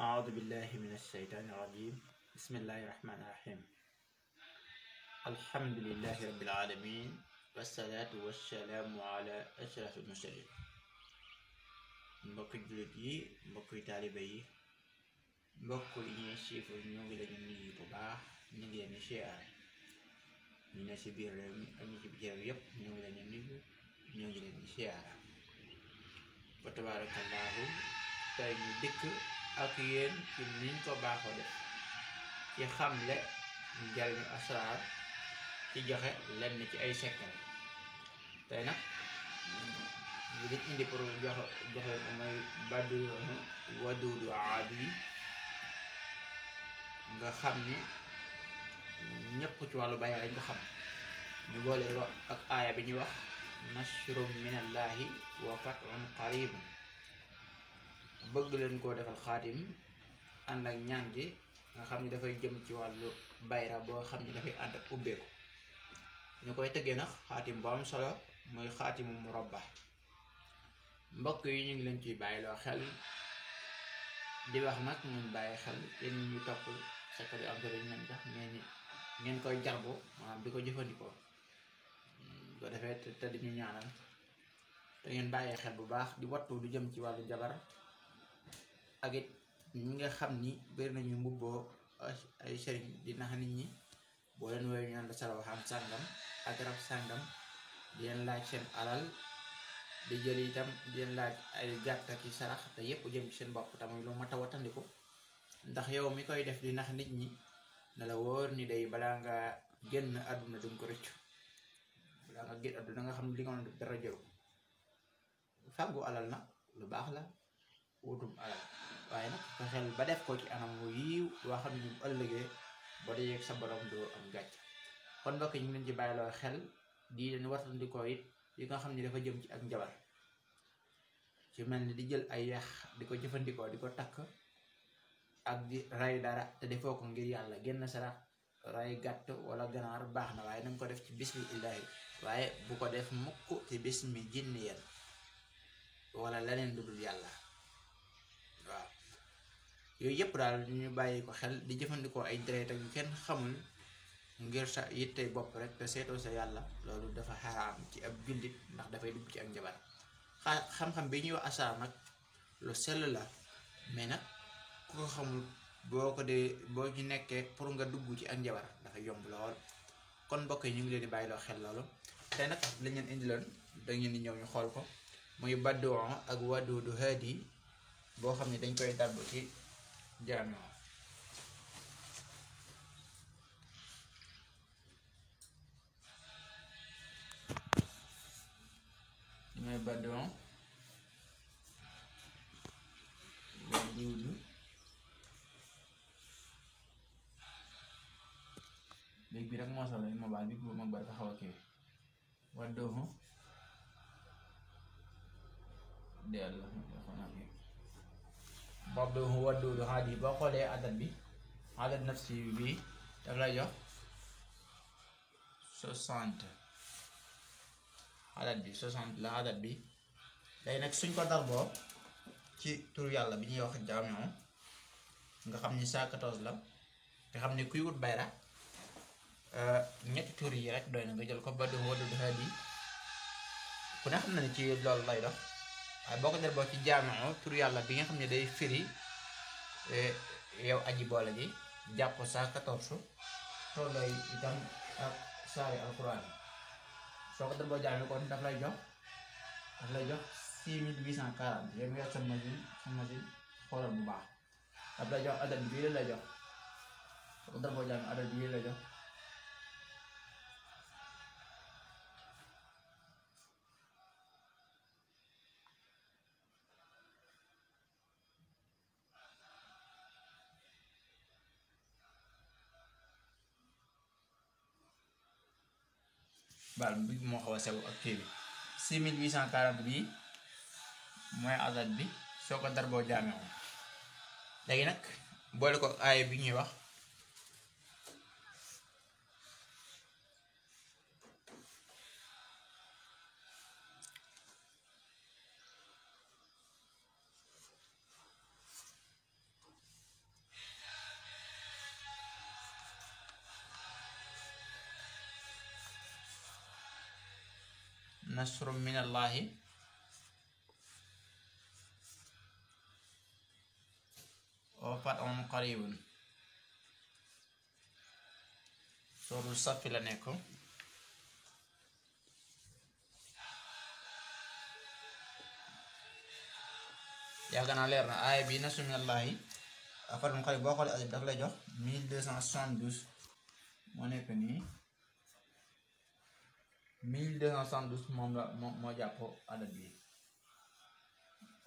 أعوذ بالله من الشيطان الرجيم بسم الله الرحمن الرحيم الحمد لله رب العالمين والصلاة والسلام على أشرف المرسلين mbokk jullit yi mbokk taalibe yi mbokk yi ñuy siiful ñu ngi leen nuyu bu baax ñu ngi leen di siyaar ñu ne si biir réew mi ak ñu ci biir réew yëpp ñu ngi leen di nuyu ñu ngi leen di siyaar ba tabaarakallaahu tey ñu dikk ak yéen ci niñ ko baaxoo def ci xamle njariñu asraar ci joxe lenn ci ay secret tey nag ñu ngi indi pour joxe mooy Badiou Waduudu Aadi nga xam ni ñëpp ci wàllu bàyyi lañ ko xam ñu boole ko ak aaya bi ñuy wax nasrun minallahi wa fathun qarib bëgg leen koo defal xaatim ànd ak ñaan gi nga xam ni dafay jëm ci wàllu bayra boo xam ni dafay ànd ak ubbeeku ñu koy tëggee nag xaatim bu am solo mooy xaatimu murabba mbokk yi ñu ngi leen ciy bàyyiloo xel di wax nag ñun bàyyi xel yéen ñu topp secret yu am solo yi ñu tax ngeen koy jarbu maanaam di ko jëfandikoo ko defee te di ñu ñaanal te ngeen bàyyee xel bu baax di wattu lu jëm ci wàllu jabar ak it ñi nga xam ni bëri nañu mbubboo ay sëriñ di nax nit ñi boo leen woowee ñu naan la sarawaxam sàngam ak rab sàngam di leen laaj seen alal di jël itam di leen laaj ay gàtt ak i sarax te yépp jëm ci seen bopp tamit lu mat a watandiku ndax yow mi koy def di nax nit ñi na la wóor ni day balaa nga génn àdduna duñ ko rëccu balaa nga génn àdduna nga xam ne li nga doon dara jëw fàggu alal na lu baax la wutum alal waaye nag fexeel ba def ko ci anam wu yiiw loo xam ne bu ëllëgee boo dee yegg sa borom doo am gàcc kon mbokk ñu ngi leen ci bàyyiloo xel di leen watandikoo it yi nga xam ne dafa jëm ci ak njabar ci mel ni di jël ay yax di ko jëfandikoo di ko takk ak di ray dara te defoo ko ngir yàlla génn sarax ray gàtt wala ganaar baax na waaye nañ ko def ci bismi illaahi waaye bu ko def mukk ci bismi jinni yen wala leneen lu dul yàlla waaw yooyu yëpp daal ñu bàyyi ko xel di jëfandikoo ay deret ak yu kenn xamul ngir sa yittey bopp rek te seetoo sa yàlla loolu dafa xaraam ci ab jullit ndax dafay dugg ci ak njabar xam-xam bi ñuy wax asaar nag lu sell la mais nag ku ko xamul boo ci nekkee pour nga dugg ci ak njabar dafa yomb lool kon mbokk yi ñu ngi leen di bàyyiloo xel loolu te nag lañ leen indiloon da ngeen di ñëw ñu xool ko muy Badiou ak Waduudu Aadi boo xam ne dañ koy darbu ci jaamiu mooy Badiou Waduudu léegi bi rek moo solo mobile bi bu mag ba dafa xaw a kii Waduudu Waduudu Aadi boo xoolee adat bi adat nafsi bi daf lay jox 60 adat bi 60 la adat bi day nag suñ ko darboo ci tur yàlla bi ñuy wax jaamiu nga xam ni 114 la nga xam ni kuy wut bayra ñetti tur yi rek doy na nga jël ko Badiou Waduudu Aadi ku ne xam na ni ci loolu lay dox waaye boo ko darboo ci jaamiu tur yàlla bi nga xam ne day firi yow aji boole ji jàpp 114 tollooy itam ak saari alquran soo ko darboo jaamiu kon daf lay jox 6840 yow mi yor sa machine xoolal bu baax daf lay jox adat bi lay jox soo ko darboo jaamiu adat bi lay jox baal bi moo xaw a sew ak kii bi 6840 bi mooy adat bi soo ko darboo jaamiu léegi nag boole ko aaya bi ñuy wax nasrum minallahi wa fat'un qaribun sooru Safi la nekk. yaakaar naa leer na aaya bi nasrum minallahi wa fat'un qarib boo xoolee alif daf lay jox 1272 moo nekk nii 1272 moom la moo jàpp adat bi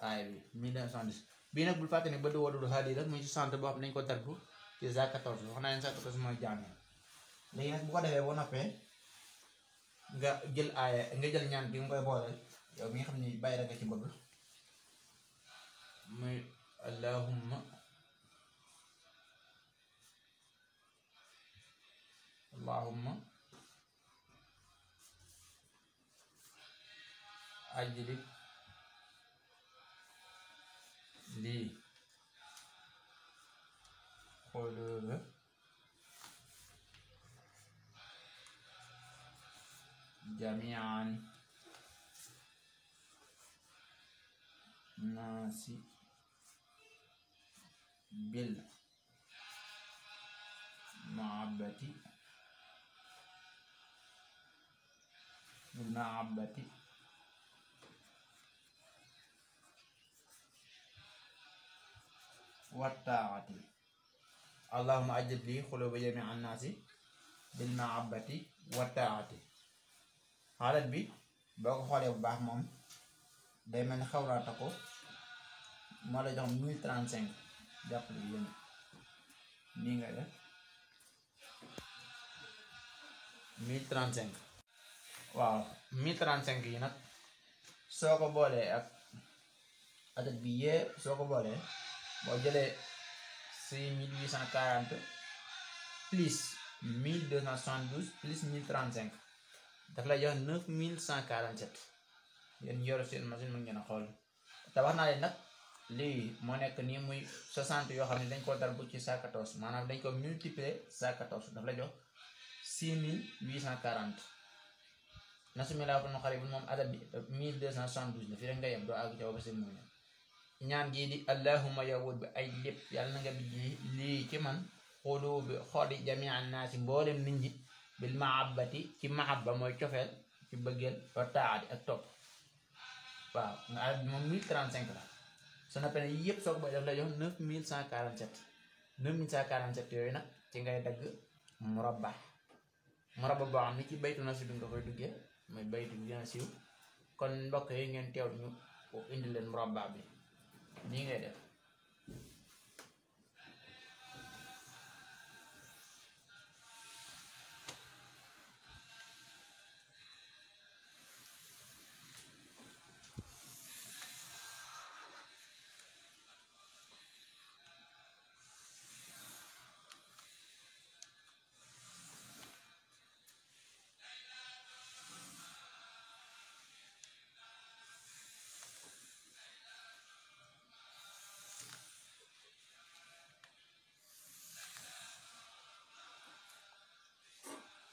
aaya bi 1272 bii nag bul fàtte ne ba du wadul xaalis rek muy ci sant boo xam ne dañu ko darbu ci za 14 wax naa leen za 14 mooy jaame léegi nag bu ko defee boo noppee nga jël aaya nga jël ñaan bi nga koy booleel yow mi nga xam ni bàyyi rek nga ci bëgg muy allahumma ajlib lii xuluuba jamian naasi bil mahabbati wattaati allahumma ajlib lii xuluuba jamian naasi bil mahabbati wattaati xaalat bi boo ko xoolee bu baax moom day mel ni xawlaata ko moo la jox 1035 jàppale yéen nii nga def 1035 waaw 1035 yi nag soo ko boolee ak adat bi yee soo ko boolee boo jëlee 6840 plus 1272 plus 1035 daf lay jox 9147 yéen yor seen machine mën ngeen a xool te wax naa leen nag lii moo nekk nii muy 60 yoo xam ne dañ ko dar bu ci 114 maanaam dañ ko multiplier 114 daf lay jox 6840 nasumi laa fat'un qaribun moom adat bi 1272 la fi rek nga yem doo àgg ca ba seen mooy ñaan gii di allahumma yawut bi ay lépp yàlla na nga bijji lii ci man xuluubi xoli jamian naasi mboolem nit ñi bil mahabbati ci mahabba mooy cofeel ci bëggeel wa taati ak topp waaw nga adat bi moom 1035 la su noppee ne yëpp soo ko bay daf lay jox 9147 9147 yooyu nag ci ngay dagg murabba boo xam ni ci baytu nasi bi nga koy duggee mooy baytu bi gën a siiw kon mbokk yi ngeen teew ñu indi leen murabba bi nii ngay def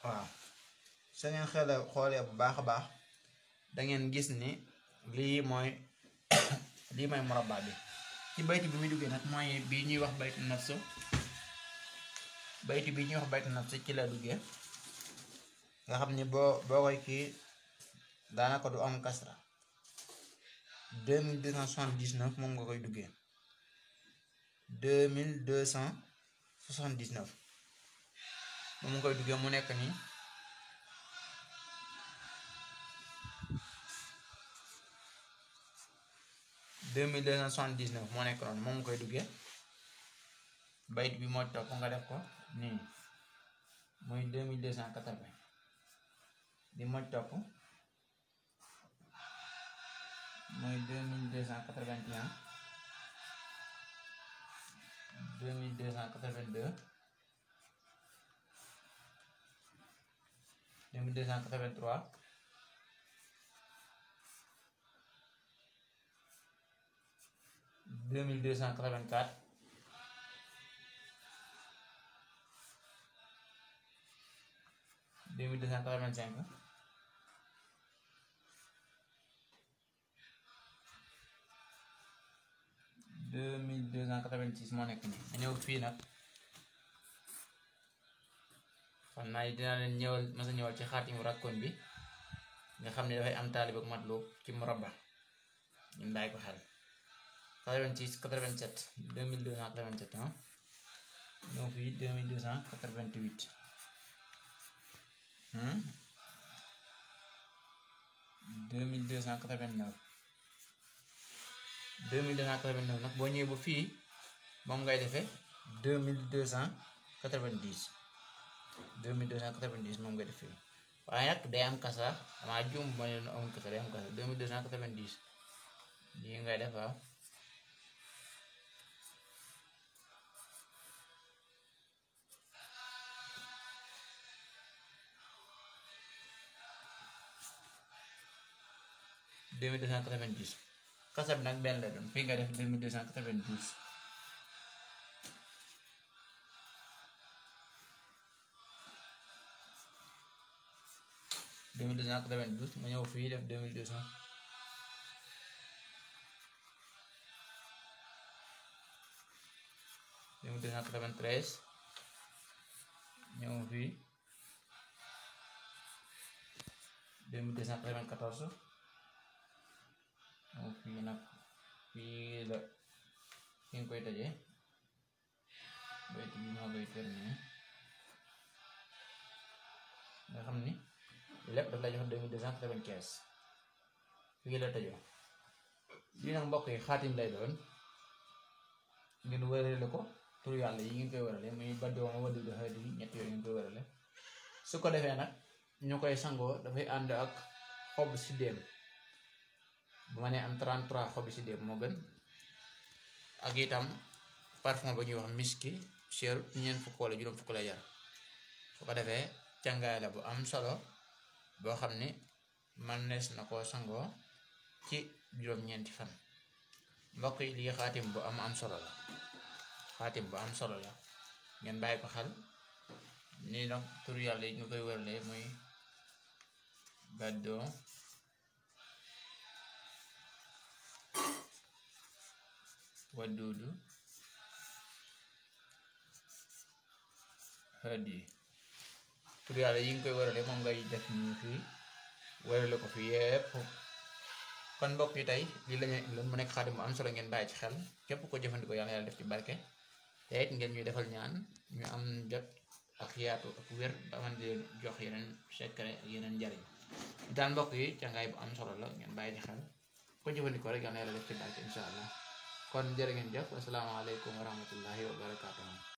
waaw su ngeen xoolee bu baax a baax da ngeen gis ni lii mooy murabba bi ci bayti bi muy duggee nag mooy bii ñuy wax baytu nafs ci la duggee nga xam ni boo koy kii daanaka du am kasra 2279 moom nga koy duggee 2279 moom nga koy duggee mu nekk nii 2279 moo nekk noonu moom nga koy duggee bayit bi moo topp nga def ko nii muy 2280 di moo topp muy 2281 2282 2283 2284 2285 2286 moo nekk nii. ma ñëw fii nag xam naa dinaa leen ñëwal ci xaatimu rakkoon bi nga xam ne dafay am taalib ak matlub ci murabba ñu bàyyi ko xel. 86 87 2287 ah ñëw fii 2288 2289 2289 nag boo ñëwee ba fii moom ngay defee 2290 moom ngay def fii waaye nag day am kasa damaa juum ma ne amul kasa day am kasa 2290 lii ngay def waaw 2290 kasa bi nag benn la doon fii nga def 2292 ma ñëw fii def 2200 2293 ñëw fii 2294 fii nag fii la fi nga koy tëjee bayt bi moo koy terminé nga xam ni lépp daf lay jox 2295 fii la tëjoo. lii nag mbokk yi xaatim lay doon ngeen wërale ko tur yàlla yi ngeen koy wërale muy baddooma waddudu hadi ñett yooyu ngeen koy wërale su ko defee nag ñu koy sangoo dafay ànd ak xob si déem bu ma nee am 33 xobi si déem moo gën ak itam parfum ba ñuy wax miski cher ñeent fukk wala juróom fukk lay jar su ko defee càngaay la bu am solo boo xam ni man nees na koo sangoo ci juróom-ñeenti fan mbokk yi lii xaatim bu am solo la xaatim bu am solo la ngeen bàyyi ko xel nii nag tur yàlla yi ñu koy wërale muy baddoo waddudu hadi tur yàlla yi nga koy wërale moom ngay def nii fii wërale ko fi yépp kon mbokk yi tey lii la ñuy indiloon mu nekk xaatim bu am solo ngeen bàyyi ci xel képp ko jëfandikoo yàlla yàlla def ci barke te it ngeen ñuy defal ñaan ñu am jot ak yaatu ak wér ba man di jox yeneen secret ak yeneen njariñ daal mbokk yi càngaay bu am solo la ngeen bàyyi ci xel ko jëfandikoo rek yàlla yàlla def ci barke insha allah kon jërë ngeen jëf asalaamaaleykum wa rahmatullahi wa barakatuh